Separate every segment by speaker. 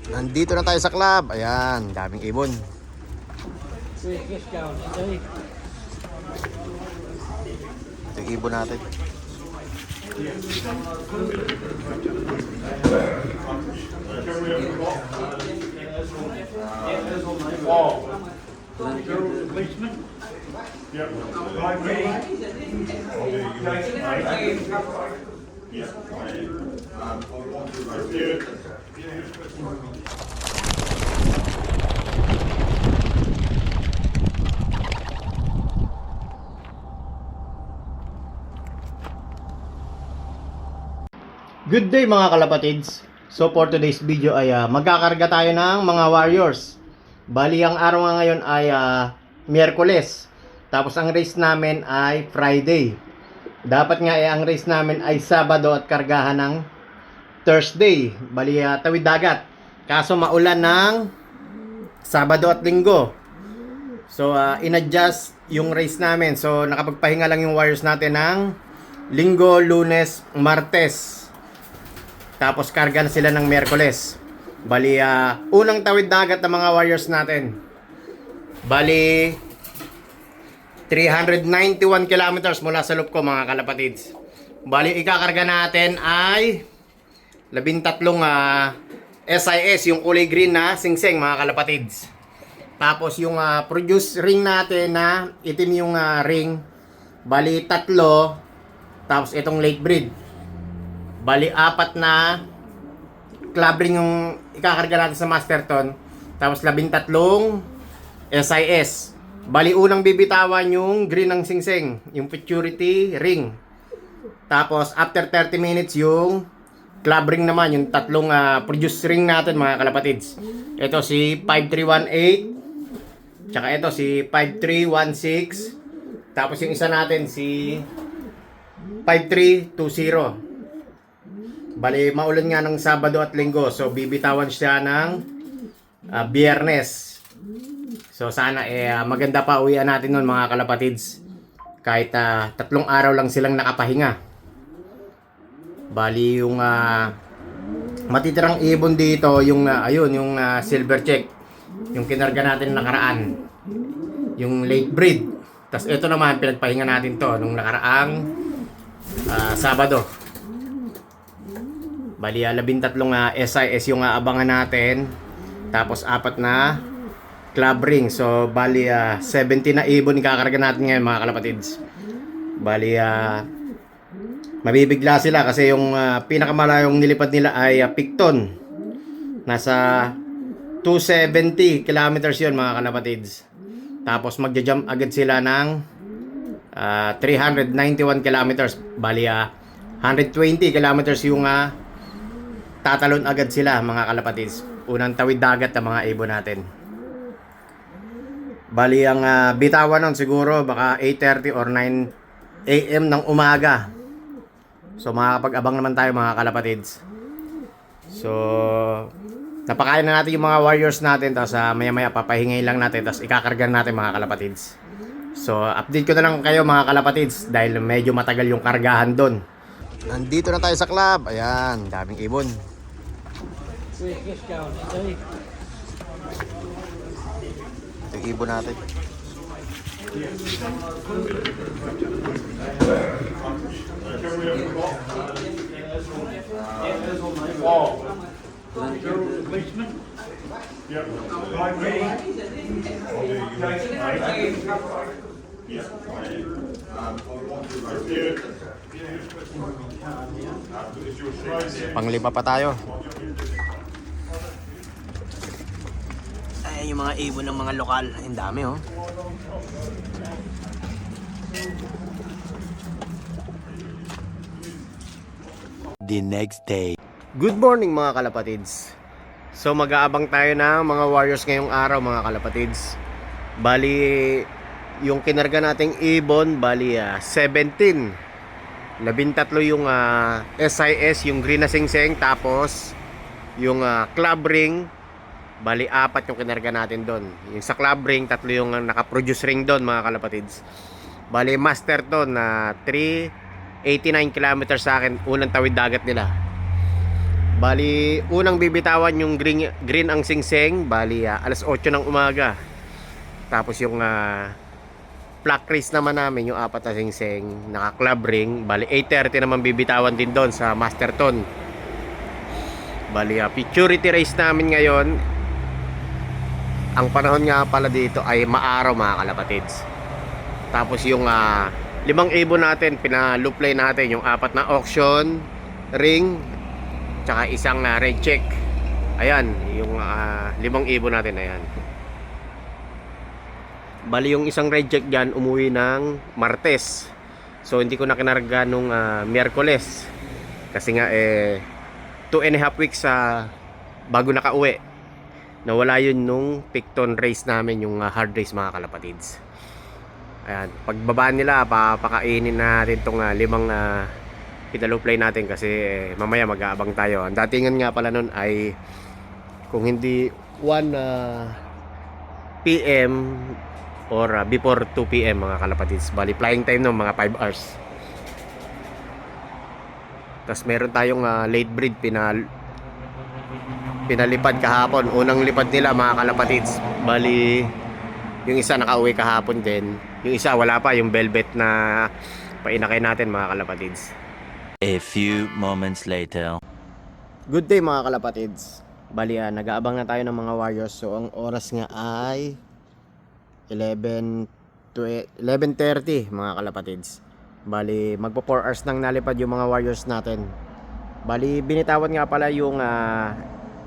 Speaker 1: Nandito na tayo sa club. Ayan, daming ibon. Ito yung ibon natin. Good day mga kalapatids. So for today's video ay magkakarga tayo ng mga warriors. Bali ang araw nga ngayon ay Miyerkules. Tapos ang race namin ay Friday. Dapat nga ang race namin ay Sabado at kargahan ng Thursday. Bali tawid dagat. Kaso maulan ng Sabado at Linggo. So in-adjust yung race namin. So nakapagpahinga lang yung warriors natin ng Linggo, Lunes, Martes. Tapos karga na sila ng Miyerkules. Bali, unang tawid dagat ng mga warriors natin. Bali, 391 kilometers mula sa loop ko mga kalapatids. Bali, ikakarga natin ay 13 SIS, yung kulay green na singsing mga kalapatids. Tapos yung produce ring natin na itim yung ring. Bali, 3. Tapos itong late breed. Bali, 4 na club ring yung ikakarga natin sa Masterton. Tapos 13 SIS. Bali, unang bibitawan yung green ng singsing, yung futurity ring. Tapos after 30 minutes yung club ring naman, yung 3 produce ring natin mga kalapatids. Ito si 5318. Tsaka ito si 5316. Tapos yung isa natin si 5320. Bali, maulan nga ng Sabado at Linggo. So, bibitawan siya ng Biyernes. So, sana maganda pa uwian natin nun mga kalapatids. Kahit 3 araw lang silang nakapahinga. Bali, yung matitirang ibon dito, yung ayun, yung silver check. Yung kinarga natin nakaraan. Yung late breed. Tapos ito naman, pinagpahinga natin to nung nakaraang Sabado. Bali, 13 SIS yung abangan natin. Tapos 4 na club ring. So, bali, 70 na ibon ikakarga natin ngayon mga kalapatids. Bali, mabibigla sila kasi yung pinakamalayong nilipad nila ay Picton. Nasa 270 kilometers yun mga kalapatids. Tapos magja-jump agad sila ng 391 kilometers. Bali, 120 kilometers yung tatalon agad sila mga kalapatids. Unang tawid dagat ng mga ibon natin. Bali ang bitawan nun siguro baka 8:30 or 9 AM ng umaga. So makakapag-abang naman tayo mga kalapatids. So napakain na natin yung mga warriors natin. Tapos maya-maya papahingay lang natin. Tapos ikakargan natin mga kalapatids. So update ko na lang kayo mga kalapatids dahil medyo matagal yung kargahan doon. Nandito na tayo sa club. Ayan, daming ibon. Ito yung ibon natin. Panglima pa tayo. Ayan yung mga ibon ng mga lokal. Ang dami oh. The next day. Good morning mga kalapatids. So mag-aabang tayo ng mga warriors ngayong araw mga kalapatids. Bali yung kinarga nating ibon, bali 17. 13 yung SIS, yung green na singsing. Tapos yung club ring, bali 4 yung kinarga natin doon. Yung sa club ring, 3 yung naka-produce ring doon mga kalapatids. Bali master to na 389 kilometers sa akin, unang tawid dagat nila. Bali, unang bibitawan yung green ang singseng. Bali, alas 8 ng umaga. Tapos yung flat race naman namin, yung apat na singseng, naka club ring. Bali, 8:30 naman bibitawan din doon sa Masterton. Bali, purity race namin ngayon. Ang panahon nga pala dito ay maaraw mga kalapatids. Tapos yung 5 ibon natin, pinaluplay natin yung apat na auction ring, tsaka isang red check. Ayan, yung 5 ibon natin, ayan. Bali yung isang red check dyan, umuwi ng Martes. So hindi ko na kinarga nung Miyerkules. Kasi nga 2.5 weeks bago nakauwi. Nawala yun nung Picton race namin, yung hard race mga kalapatids. Ayan, pagbaba nila, papakainin natin tong 5 pinaluplay natin kasi mamaya mag-aabang tayo. Ang datingan nga pala nun ay kung hindi 1 PM or before 2 PM mga kalapatids. Bali flying time no, mga 5 hours. Tapos meron tayong late breed pinalipad kahapon. Unang lipad nila mga kalapatids. Bali yung isa nakauwi kahapon din. Yung isa wala pa, yung velvet na painakay natin mga kalapatids.
Speaker 2: A few moments later.
Speaker 1: Good day mga kalapatids. Bali nag-aabang na tayo ng mga warriors. So ang oras nga ay 11:30 mga kalapatids. Bali magpo 4 hours nang nalipad yung mga warriors natin. Bali binitawan nga pala yung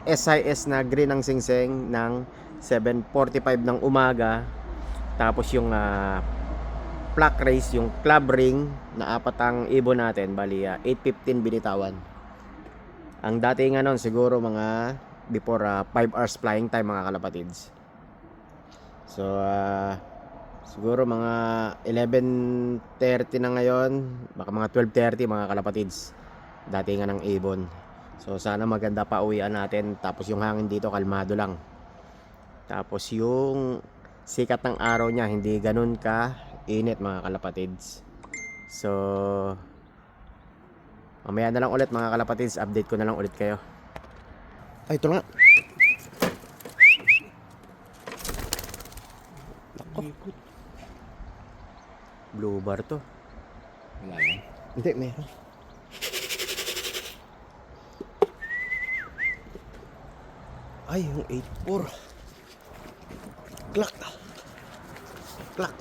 Speaker 1: SIS na green ang singseng ng 7:45 ng umaga. Tapos yung flat race, yung club ring na apat ang ibon natin, bali 8:15 binitawan. Ang dating nun siguro mga before 5 hours flying time mga kalapatids. So siguro mga 11:30 na ngayon, baka mga 12:30 mga kalapatids, datingan ng ibon. So sana maganda pa uwian natin. Tapos yung hangin dito kalmado lang. Tapos yung sikat ng araw niya hindi ganun ka init mga kalapatids. So mamaya na lang ulit mga kalapatids, update ko na lang ulit kayo. Ay, ito nga. Nako. Blue bar to.
Speaker 3: Wala yan.
Speaker 1: Hindi, meron. Ay, yung 8-4. Clock. Clock.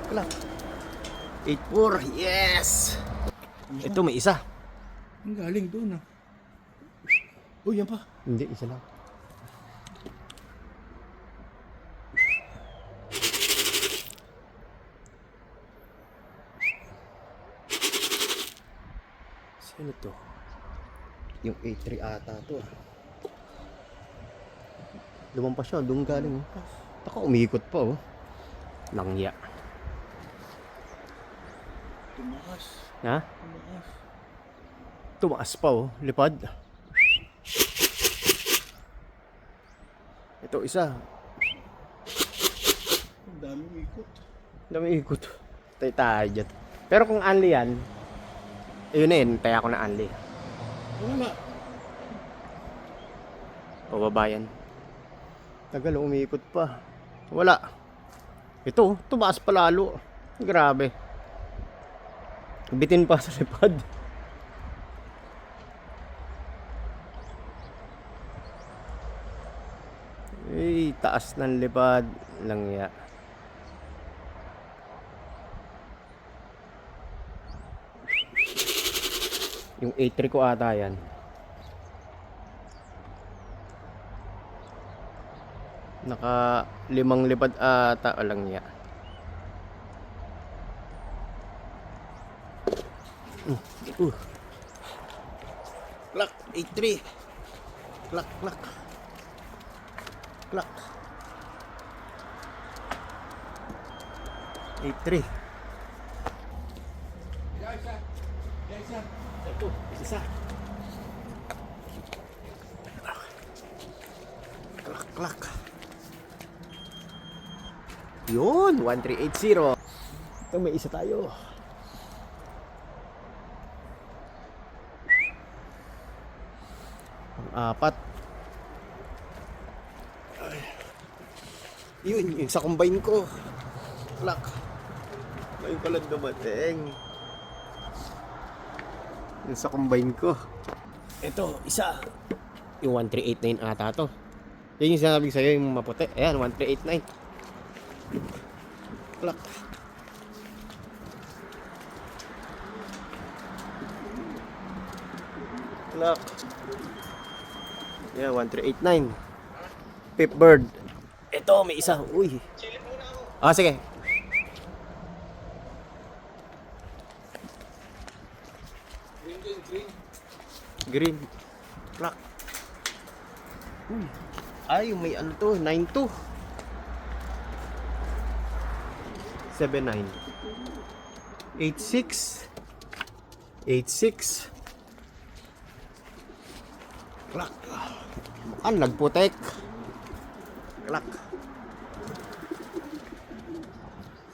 Speaker 1: Clock. 8-4. Yes! Ito may isa.
Speaker 3: Ang galing doon Oh, yan pa.
Speaker 1: Hindi, isa lang. Sino to? Yung 8-3 ata to. Lumampas siya, doon galing. Taka, umiikot pa Langya.
Speaker 3: Tumakas.
Speaker 1: Ha?
Speaker 3: Tumakas.
Speaker 1: Tumaas pa lipad. Ito isa.
Speaker 3: Ang daming ikot.
Speaker 1: Dami ikot. Tayo dyan. Pero kung unli yan, ayun na yun, tayo ako na unli.
Speaker 3: Wala.
Speaker 1: Pababayan. Tagal, umiikot pa. Wala. Ito, tumaas pa lalo. Grabe. Bitin pa sa lipad. Ay, taas ng lipad. Langya. Yung 8-3 ko ata yan. Naka 5 lipad ata o langya. Clock 8-3. Clock. Clock 8-3. Ito, isa. Clock. Yun, 1380. Ito may isa tayo. Apat. Yun, yung sa combine ko. Lock. Ngayon pala dumating. Yung sa combine ko. Ito, isa. Yung 1389 ata to. Yan yung sinasabi sa'yo, yung maputi. Ayan, 1389. Lock. Lock. Yeah, 1389. Pip bird. Ito, may isa. Uy. Ah, sige. Green. Lock. Uy. Ay, may ano to, 92. 79. 86. 86. Klak. Mukhang nagputek. Klak.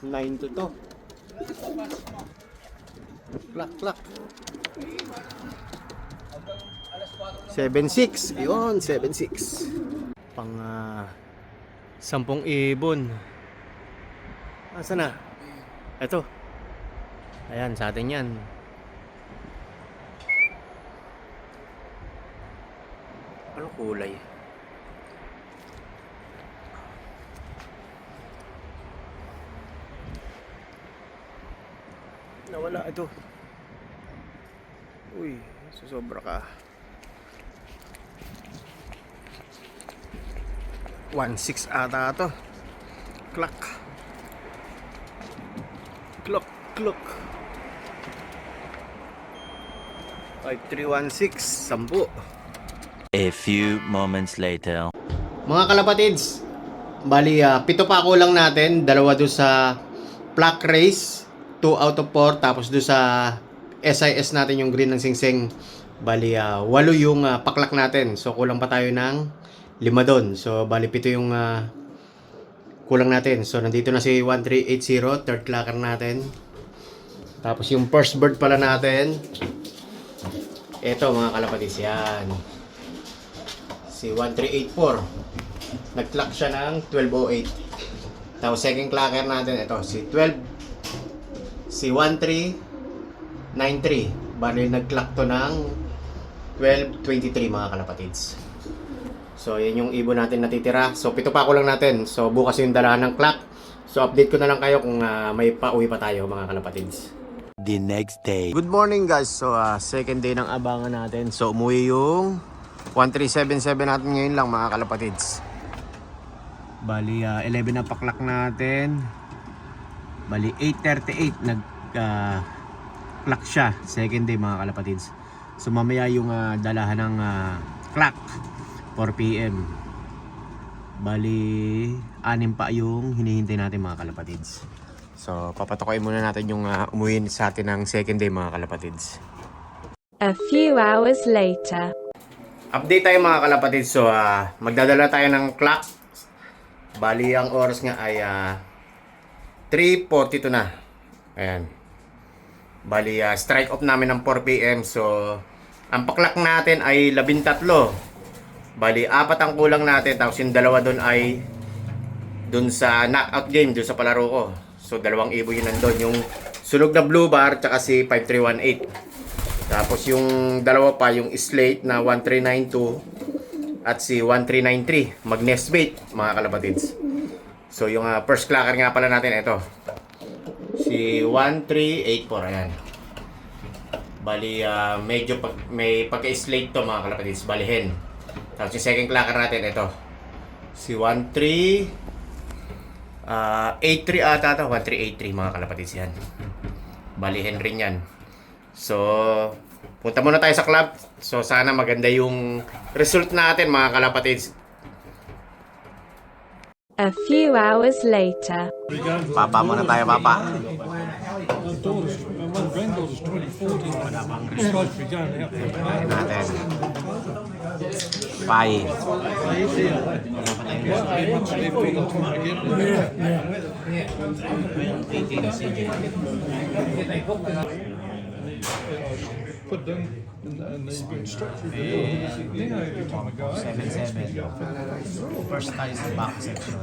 Speaker 1: 9 to to. Klak, klak. 7-6. Yun, 7-6. Pang 10 ibon. Asa na? Ito. Ayan, sa atin yan. Ano kulay? Nawala ito. Uy, susobra ka. 1-6 ata ito. Clock. Clock, clock. 5316, 10.
Speaker 2: A few moments later.
Speaker 1: Mga kalapatids, bali 7 pa kulang natin. 2 doon sa Plaque Race, 2 out of 4. Tapos doon sa SIS natin yung green ng singsing. Bali 8 yung paklak natin. So kulang pa tayo ng 5 doon. So bali 7 yung kulang natin. So nandito na si 1380, third clacker natin. Tapos yung first bird pala natin. Ito mga kalapatids, yan. Si 1384. Nag-clock siya ng 1208. Tapos second clacker natin, ito si 12. Si 1393. Bali nag-clock to ng 1223 mga kalapatids. So yan yung ibon natin natitira. So 7 pa ko lang natin. So bukas yung dalahan ng clock. So update ko na lang kayo kung may pauwi pa tayo mga kalapatids.
Speaker 2: The next day.
Speaker 1: Good morning guys. So second day ng abangan natin. So umuwi yung 1377 natin ngayon lang mga kalapatids. Bali 11 na paklak natin. Bali 8:38 nag clock siya. Second day mga kalapatids. So mamaya yung dalahan ng clock 4 PM. Bali 6 pa yung hinihintay natin mga kalapatids. So papatukoy muna natin yung umuwi sa atin ng second day mga kalapatids.
Speaker 4: A few hours later.
Speaker 1: Update tayo mga kalapatids. So magdadala tayo ng clock. Bali ang oras nga ay 3:42 na. Ayan. Bali strike off namin ng 4 PM. So ang paklak natin ay 13. Bali 4 ang kulang natin. Tapos yung 2 doon ay doon sa knockout game, doon sa palaro ko. So 2 ibon yun nandun. Yung sunog na blue bar tsaka si 5318. Tapos yung 2 pa, yung slate na 1392 at si 1393 mag-nest bait mga kalapatids. So yung first clacker nga pala natin ito. Si 1384, ayan. Bali medyo may pagka-slate to mga kalapatids, bali hen. Tapos yung second clacker natin ito. Si 1383 ata ito, 1383 mga kalapatids yan. Bali hen rin yan. So, punta muna tayo sa club. So, sana maganda yung result natin mga kalapatids.
Speaker 4: A few hours later.
Speaker 1: Papa muna tayo, papa. Natin. Pai.
Speaker 3: put them and they've been structured. They know every time I go out.
Speaker 1: 7-7. First tayo sa back section.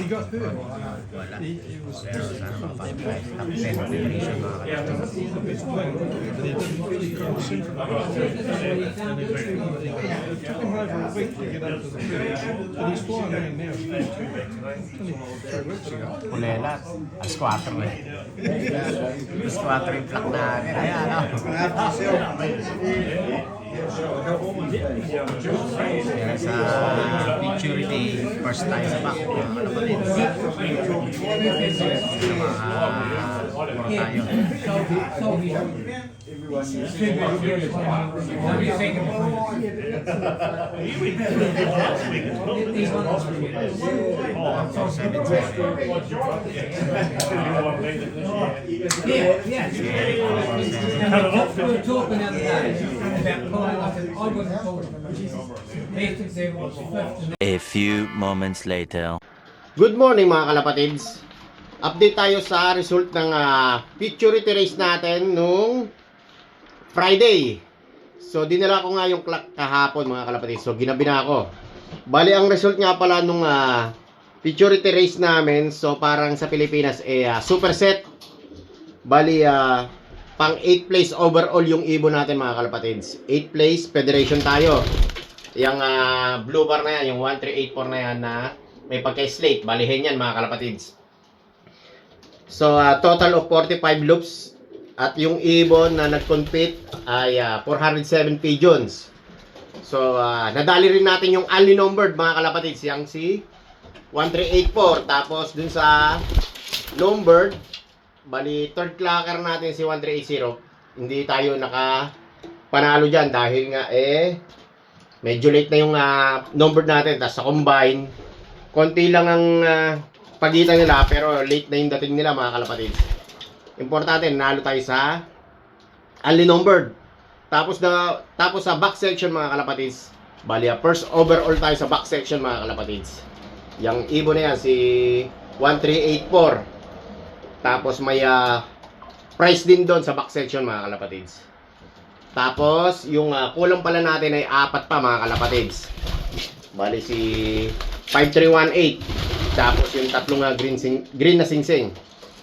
Speaker 3: He got hurt.
Speaker 1: Wala.
Speaker 3: He was
Speaker 1: Pero sana mapapagay. Top 10 operation mga kalapatids.
Speaker 3: his plan, but he didn't really concentrate. It took him over a week to get up to the pitch, but he's flying in now. Only 3 weeks ago.
Speaker 1: Kulelat. Alas 4 eh. Alas 4 yung plak natin. Ayan, no? Kaya sa maturity, first time sa back, mga kalapatids. Sa mga puro tayo.
Speaker 2: A few moments later.
Speaker 1: Good morning mga kalapatids. Update tayo sa result ng maturity race natin nung Friday. So dinala ko nga yung clock kahapon mga kalapatids. So ginabi na ako. Bali ang result nga pala nung maturity race namin, so parang sa Pilipinas superset. Bali pang 8th place overall yung ibon natin mga kalapatids. 8th place federation tayo. Yung blue bar na yan, yung 1384 na yan na may pagka-slate. Balihin yan mga kalapatids. So total of 45 loops. At yung ibon na nag-compete ay 407 pigeons. So nadali rin natin yung only numbered mga kalapatids, yung si 1384. Tapos dun sa numbered, bali third clacker natin si 1380. Hindi tayo nakapanalo dyan dahil nga medyo late na yung numbered natin. Tapos sa combine, konti lang ang pagitan nila, pero late na yung dating nila mga kalapatids. Importante, nanalo tayo sa only numbered. Tapos sa back section mga kalapatids, bali first overall tayo sa back section mga kalapatids. Yung ibon na yan si 1384. Tapos may price din doon sa back section mga kalapatids. Tapos yung kulang pala natin ay 4 pa mga kalapatids. Bali si 5318. Tapos yung tatlong green na singsing.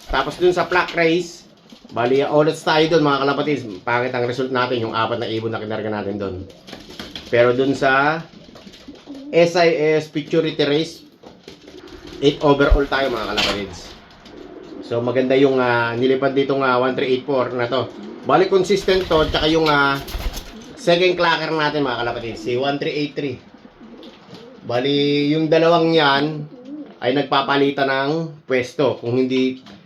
Speaker 1: Tapos dun sa plaque race, bali odds tayo doon mga kalapatids. Pangit ang result natin, yung 4 na ibon na kinarga natin doon. Pero dun sa SIS Futurity Race, 8 overall tayo mga kalapatids. So maganda yung nilipad ditong 1384 na to. Bali consistent to, tsaka yung second clacker natin mga kalapatids, si 1383. Bali yung dalawang yan ay nagpapalitan ng pwesto. Kung hindi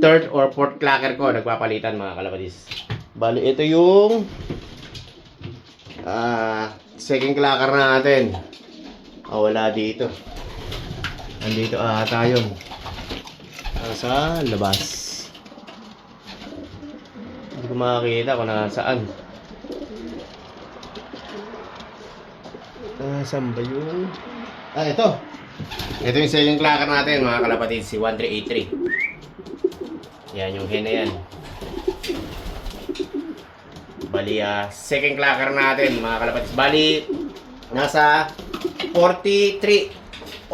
Speaker 1: third or fourth clacker ko, nagpapalitan mga kalapatids. Bali ito yung second clacker natin. Wala dito. Andito ata yun. Sa labas. Hindi ko makakita kung nasaan. Saan ba yung... ito. Ito yung second clacker natin mga kalapatids, si 1383. Yan yung hen na yan. Bali second clacker natin mga kalapatids. Bali nasa 43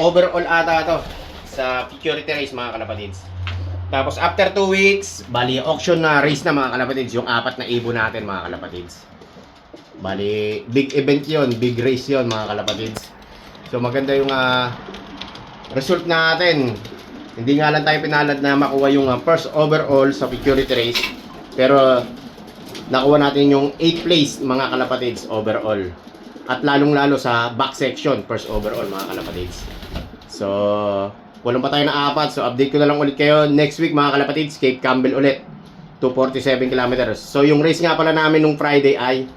Speaker 1: overall ata to sa security race mga kalapatids. Tapos after 2 weeks, bali auction na race na mga kalapatids, yung 4 na ibon natin mga kalapatids. Bali big event yon, big race yon mga kalapatids. So maganda yung result natin. Hindi nga lang tayo pinalad na makuha yung first overall sa security race, pero nakuha natin yung 8th place mga kalapatids overall. At lalong-lalo sa back section, first overall mga kalapatids. So kulang pa tayo na 4, so update ko na lang ulit kayo next week mga kalapatids. Cape Campbell ulit, 247 kilometers. So yung race nga pala namin nung Friday ay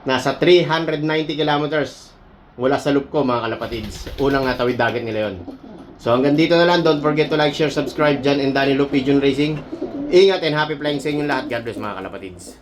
Speaker 1: nasa 390 kilometers wala sa loop ko mga kalapatids. Unang tawid dagat nila yon. So hanggang dito na lang. Don't forget to like, share, subscribe dyan and Danny Loop Pigeon Racing. Ingat and happy flying sa inyong lahat. God bless mga kalapatids.